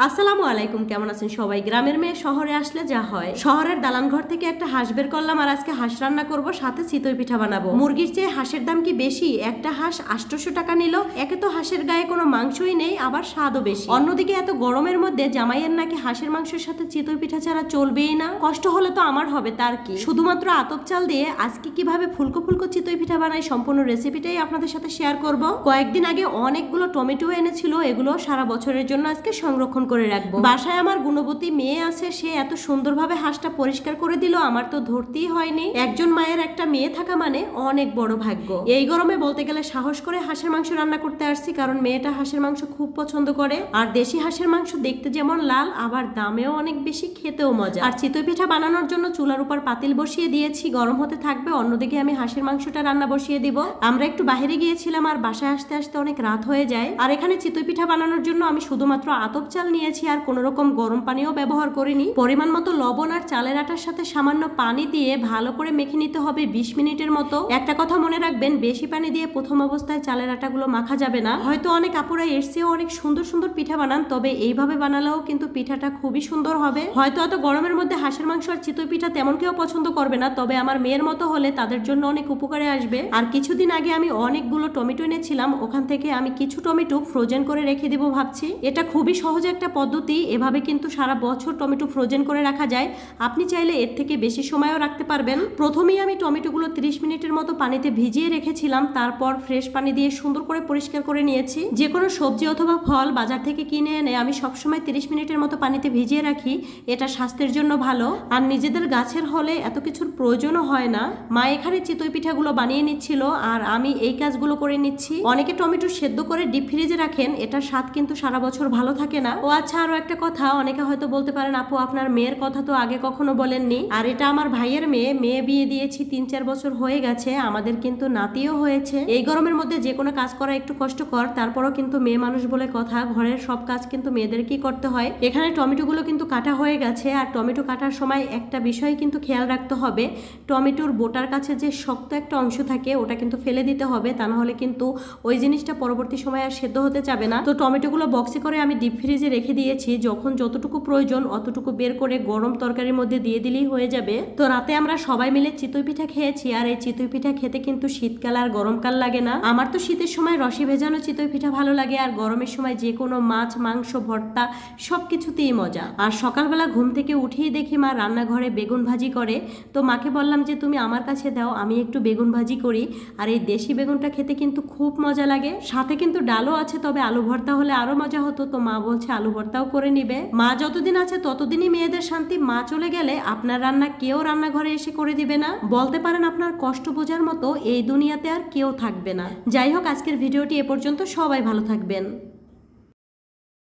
আসসালামু আলাইকুম, কেমন আছেন সবাই? গ্রামের মেয়ে শহরে আসলে যা হয়, শহরের দালান ঘর থেকে একটা হাঁস বের করলাম আর আজকে হাঁস রান্না করব, সাথে চিতই পিঠা বানাবো। মুরগির চেয়ে হাঁসের দাম কি বেশি? একটা হাঁস 800 টাকা নিল। একে তো হাঁসের গায়ে কোনো মাংসই নেই, আবার স্বাদও বেশি। অন্যদিকে এত গরমের মধ্যে জামাইয়ের নাকি হাঁসের মাংসের সাথে চিতই পিঠা ছাড়া চলবেই না। কষ্ট হলে তো আমার হবে, তার কি। শুধুমাত্র আতপ চাল দিয়ে আজকে কিভাবে ফুলকো ফুলকো চিতই পিঠা বানাই, সম্পূর্ণ রেসিপিটাই আপনাদের সাথে শেয়ার করব। কয়েকদিন আগে অনেকগুলো টমেটো এনেছিল, এগুলো সারা বছরের জন্য আজকে সংরক্ষণ করে রাখবো। বাসায় আমার গুণবতী মেয়ে আছে, সে এত সুন্দরভাবে হাঁসটা পরিষ্কার করে দিল, আমার তো ধরতেই হয়নি। একজন মায়ের একটা মেয়ে থাকা মানে অনেক বড় ভাগ্য। এই গরমে বলতে গেলে সাহস করে হাঁসের মাংস রান্না করতে আসছি, কারণ মেয়েটা হাঁসের মাংস খুব পছন্দ করে। আর দেশি হাঁসের মাংস দেখতে যেমন লাল, আবার দামেও অনেক বেশি, খেতেও মজা। আর চিতই পিঠা বানানোর জন্য চুলার উপর পাতিল বসিয়ে দিয়েছি, গরম হতে থাকবে। অন্যদিকে আমি হাঁসের মাংসটা রান্না বসিয়ে দিব। আমরা একটু বাইরে গিয়েছিলাম আর বাসায় আসতে আসতে অনেক রাত হয়ে যায়। আর এখানে চিতই পিঠা বানানোর জন্য আমি শুধুমাত্র আতপ চাল নিয়েছি, আর কোন রকম গরম পানিও ব্যবহার করিনি। পরিমাণ মতো লবণ আর চালের আটার সাথে সামান্য পানি দিয়ে ভালো করে মেখে নিতে হবে 20 মিনিটের মতো। একটা কথা মনে রাখবেন, বেশি পানি দিয়ে প্রথম অবস্থায় চালের আটাগুলো মাখা যাবে না। হয়তো অনেক আপুরা এর চেয়েও অনেক সুন্দর সুন্দর পিঠা বানান, তবে এইভাবে বানালেও কিন্তু পিঠাটা খুবই সুন্দর হবে। হয়তো অত গরমের মধ্যে হাঁসের মাংস আর চিতই পিঠা তেমন কেউ পছন্দ করবে না, তবে আমার মেয়ের মতো হলে তাদের জন্য অনেক উপকারে আসবে। আর কিছুদিন আগে আমি অনেকগুলো টমেটো এনেছিলাম, ওখান থেকে আমি কিছু টমেটো ফ্রোজেন করে রেখে দিব ভাবছি। এটা খুবই সহজ একটা পদ্ধতি, এভাবে কিন্তু সারা বছর টমেটো ফ্রোজেন করে রাখা যায়। আপনি চাইলে এর থেকে বেশি সময়ও রাখতে পারবেন। প্রথমেই আমি টমেটোগুলো 30 মিনিটের মতো পানিতে ভিজিয়ে রেখেছিলাম, তারপর ফ্রেশ পানি দিয়ে সুন্দর করে পরিষ্কার করে নিয়েছি। যে কোনো সবজি অথবা ফল বাজার থেকে কিনে এনে আমি সবসময় 30 মিনিটের মতো পানিতে ভিজিয়ে রাখি, এটা স্বাস্থ্যের জন্য ভালো। আর নিজেদের গাছের হলে এত কিছুর প্রয়োজনও হয় না। মা এখানে চিতই পিঠাগুলো বানিয়ে নিচ্ছিল আর আমি এই কাজগুলো করে নিচ্ছি। অনেকে টমেটো সেদ্ধ করে ডিপ ফ্রিজে রাখেন, এটার স্বাদ কিন্তু সারা বছর ভালো থাকে না। ও আচ্ছা, আরো একটা কথা, অনেকে হয়তো বলতে পারেন আপু আপনার মেয়ের কথা তো আগে কখনো বলেননি। আর এটা আমার ভাইয়ের মেয়ে, মেয়ে বিয়ে দিয়েছি 3-4 বছর হয়ে গেছে, আমাদের কিন্তু নাতিও হয়েছে। এই গরমের মধ্যে যে কোনো কাজ করা একটু কষ্টকর, তারপরও কিন্তু মেয়ে মানুষ বলে কথা, ঘরের সব কাজ কিন্তু মেয়েদেরকেই করতে হয়। এখানে টমেটোগুলো কিন্তু কাটা হয়ে গেছে, আর টমেটো কাটার সময় একটা বিষয় কিন্তু খেয়াল রাখতে হবে, টমেটোর বোটার কাছে যে শক্ত একটা অংশ থাকে ওটা কিন্তু ফেলে দিতে হবে, তা না হলে কিন্তু ওই জিনিসটা পরবর্তী সময় আর সেদ্ধ হতে যাবে না। তো টমেটোগুলো বক্সে করে আমি ডিপ ফ্রিজে রেখে দিয়েছি, যখন যতটুকু প্রয়োজন অতটুকু বের করে গরম তরকারির মধ্যে দিয়ে দিলেই হয়ে যাবে। তো রাতে আমরা সবাই মিলে চিতই পিঠা খেয়েছি, আর এই চিতই পিঠা খেতে কিন্তু শীতকাল আর গরমকাল লাগে না। আমার তো শীতের সময় রসে ভেজানো চিতই পিঠা ভালো লাগে, আর গরমের সময় যে কোনো মাছ, মাংস, ভর্তা সবকিছুতেই মজা। আর সকালবেলা ঘুম থেকে উঠেই দেখি মা রান্নাঘরে বেগুন ভাজি করে, তো মাকে বললাম যে তুমি আমার কাছে দাও, আমি একটু বেগুন ভাজি করি। আর এই দেশি বেগুনটা খেতে কিন্তু খুব মজা লাগে, সাথে কিন্তু ডালও আছে, তবে আলু ভর্তা হলে আরো মজা হতো। তো মা বলছে আলু ভর্তাও করে নিবে। মা যতদিন আছে ততদিনই মেয়েদের শান্তি, মা চলে গেলে আপনার রান্না কেউ রান্নাঘরে এসে করে দিবে না। বলতে পারেন আপনার কষ্ট বোঝার মতো এই দুনিয়াতে আর কেউ থাকবে না। যাই হোক, আজকের ভিডিওটি এ পর্যন্ত। সবাই ভালো থাকবেন।